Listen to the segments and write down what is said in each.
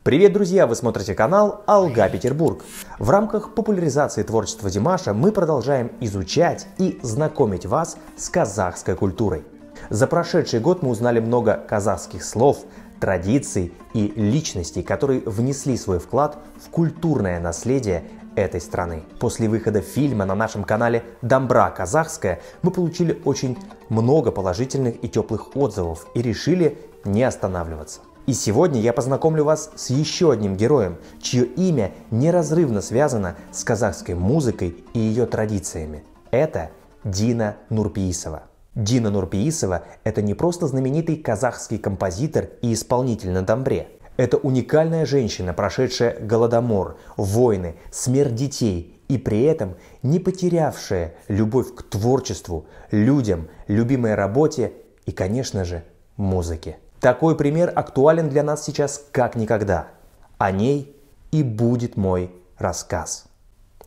Привет, друзья! Вы смотрите канал Алга Петербург. В рамках популяризации творчества Димаша мы продолжаем изучать и знакомить вас с казахской культурой. За прошедший год мы узнали много казахских слов, традиций и личностей, которые внесли свой вклад в культурное наследие этой страны. После выхода фильма на нашем канале «Дамбра казахская» мы получили очень много положительных и теплых отзывов и решили не останавливаться. И сегодня я познакомлю вас с еще одним героем, чье имя неразрывно связано с казахской музыкой и ее традициями. Это Дина Нурпеисова. Дина Нурпеисова – это не просто знаменитый казахский композитор и исполнитель на дамбре. Это уникальная женщина, прошедшая голодомор, войны, смерть детей и при этом не потерявшая любовь к творчеству, людям, любимой работе и, конечно же, музыке. Такой пример актуален для нас сейчас как никогда. О ней и будет мой рассказ.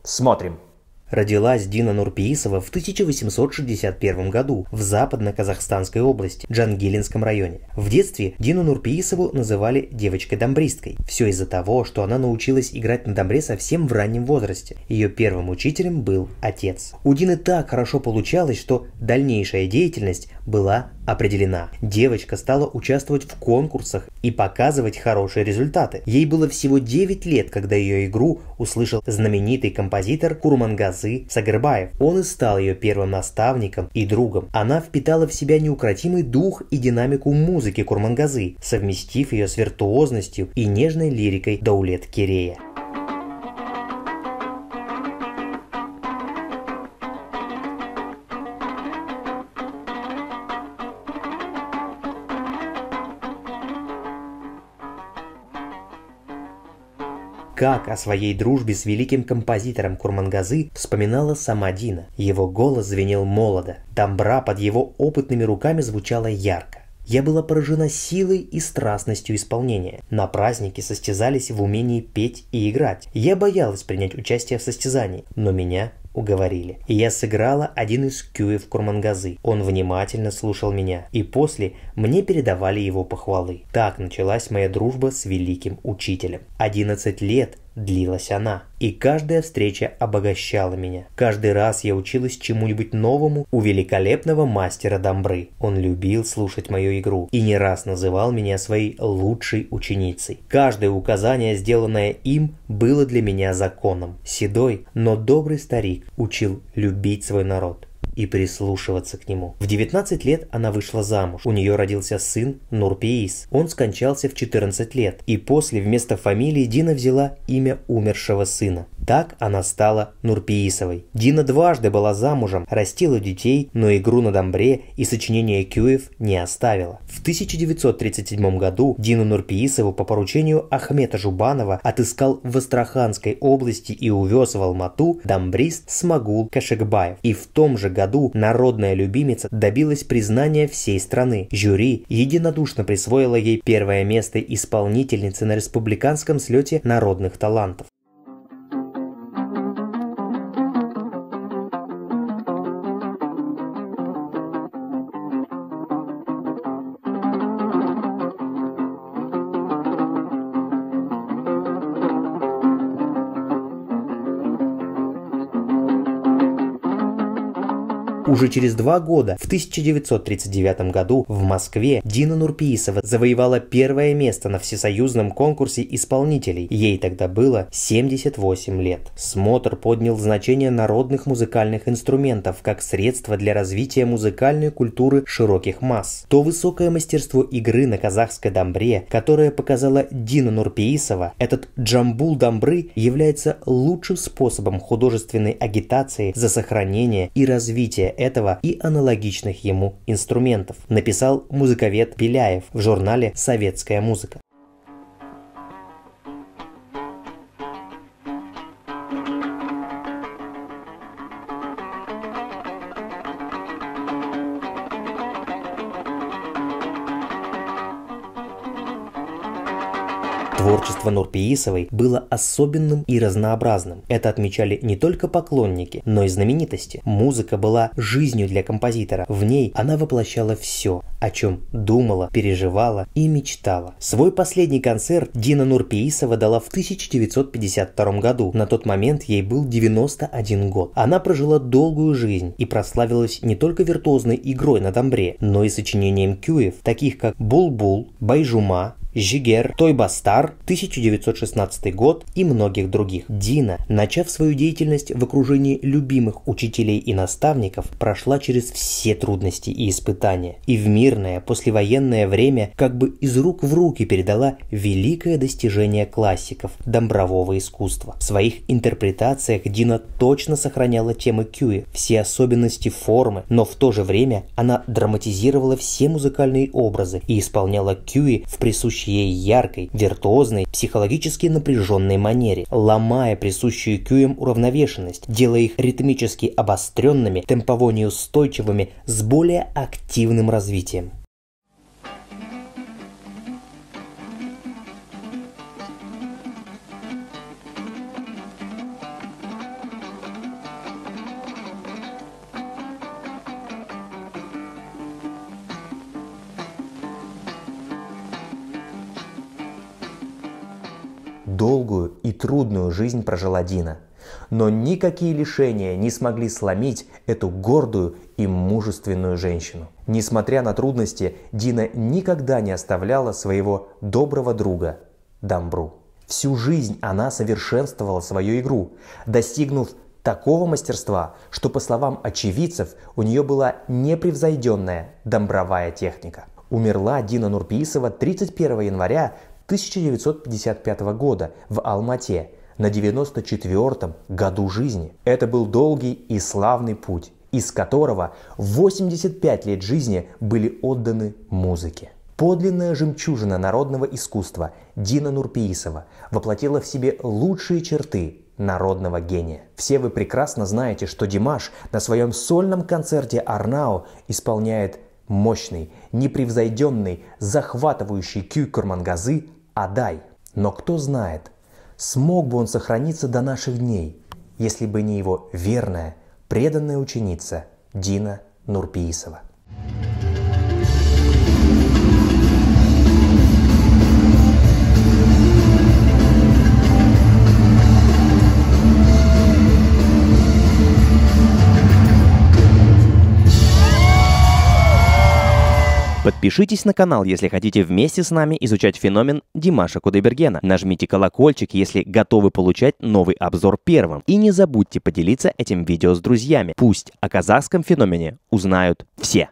Смотрим. Родилась Дина Нурпеисова в 1861 году в Западно-Казахстанской области, Джангелинском районе. В детстве Дину Нурпеисову называли девочкой-дамбристкой. Все из-за того, что она научилась играть на дамбре совсем в раннем возрасте. Ее первым учителем был отец. У Дины так хорошо получалось, что дальнейшая деятельность была определена. Девочка стала участвовать в конкурсах и показывать хорошие результаты. Ей было всего 9 лет, когда ее игру услышал знаменитый композитор Курмангазы Сагырбаев. Он и стал ее первым наставником и другом. Она впитала в себя неукротимый дух и динамику музыки Курмангазы, совместив ее с виртуозностью и нежной лирикой Даулет-Керея. Как о своей дружбе с великим композитором Курмангазы вспоминала сама Дина. Его голос звенел молодо, дамбра под его опытными руками звучала ярко. Я была поражена силой и страстностью исполнения. На празднике состязались в умении петь и играть. Я боялась принять участие в состязании, но меня уговорили. И я сыграла один из кюев Курмангазы. Он внимательно слушал меня, и после мне передавали его похвалы. Так началась моя дружба с великим учителем. 11 лет длилась она, и каждая встреча обогащала меня. Каждый раз я училась чему-нибудь новому у великолепного мастера дамбры. Он любил слушать мою игру и не раз называл меня своей лучшей ученицей. Каждое указание, сделанное им, было для меня законом. Седой, но добрый старик учил любить свой народ и прислушиваться к нему. В 19 лет она вышла замуж. У нее родился сын Нурпеис. Он скончался в 14 лет. И после вместо фамилии Дина взяла имя умершего сына. Так она стала Нурпеисовой. Дина дважды была замужем, растила детей, но игру на дамбре и сочинение кюев не оставила. В 1937 году Дину Нурпеисову по поручению Ахмета Жубанова отыскал в Астраханской области и увез в Алмату дамбрист Смагул Кашыкбаев. И в том же году народная любимица добилась признания всей страны. Жюри единодушно присвоило ей первое место исполнительницы на республиканском слете народных талантов. Уже через 2 года, в 1939 году, в Москве Дина Нурпеисова завоевала первое место на всесоюзном конкурсе исполнителей. Ей тогда было 78 лет. Смотр поднял значение народных музыкальных инструментов как средство для развития музыкальной культуры широких масс. То высокое мастерство игры на казахской дамбре, которое показала Дина Нурпеисова, этот джамбул дамбры является лучшим способом художественной агитации за сохранение и развитие этого и аналогичных ему инструментов, написал музыковед Беляев в журнале «Советская музыка». Творчество Нурпеисовой было особенным и разнообразным. Это отмечали не только поклонники, но и знаменитости. Музыка была жизнью для композитора. В ней она воплощала все, о чем думала, переживала и мечтала. Свой последний концерт Дина Нурпеисова дала в 1952 году. На тот момент ей был 91 год. Она прожила долгую жизнь и прославилась не только виртуозной игрой на домбре, но и сочинением кюев, таких как «Бул-Бул», «Байжума», «Жигер», «Той-Бастар», 1916 год и многих других. Дина, начав свою деятельность в окружении любимых учителей и наставников, прошла через все трудности и испытания. И в мирное послевоенное время как бы из рук в руки передала великое достижение классиков домбрового искусства. В своих интерпретациях Дина точно сохраняла темы кюи, все особенности формы, но в то же время она драматизировала все музыкальные образы и исполняла кюи в присущей ей яркой, виртуозной, психологически напряженной манере, ломая присущую кюям уравновешенность, делая их ритмически обостренными, темпово неустойчивыми, с более активным развитием. Долгую и трудную жизнь прожила Дина, но никакие лишения не смогли сломить эту гордую и мужественную женщину. Несмотря на трудности, Дина никогда не оставляла своего доброго друга домбру. Всю жизнь она совершенствовала свою игру, достигнув такого мастерства, что, по словам очевидцев, у нее была непревзойденная домбровая техника. Умерла Дина Нурпеисова 31 января 1955 года в Алмате на 94-м году жизни. Это был долгий и славный путь, из которого 85 лет жизни были отданы музыке. Подлинная жемчужина народного искусства Дина Нурпеисова воплотила в себе лучшие черты народного гения. Все вы прекрасно знаете, что Димаш на своем сольном концерте «Арнау» исполняет мощный, непревзойденный, захватывающий кюй Курмангазы «Адай». Но кто знает, смог бы он сохраниться до наших дней, если бы не его верная, преданная ученица Дина Нурпеисова. Подпишитесь на канал, если хотите вместе с нами изучать феномен Димаша Кудайбергена. Нажмите колокольчик, если готовы получать новый обзор первым. И не забудьте поделиться этим видео с друзьями. Пусть о казахском феномене узнают все.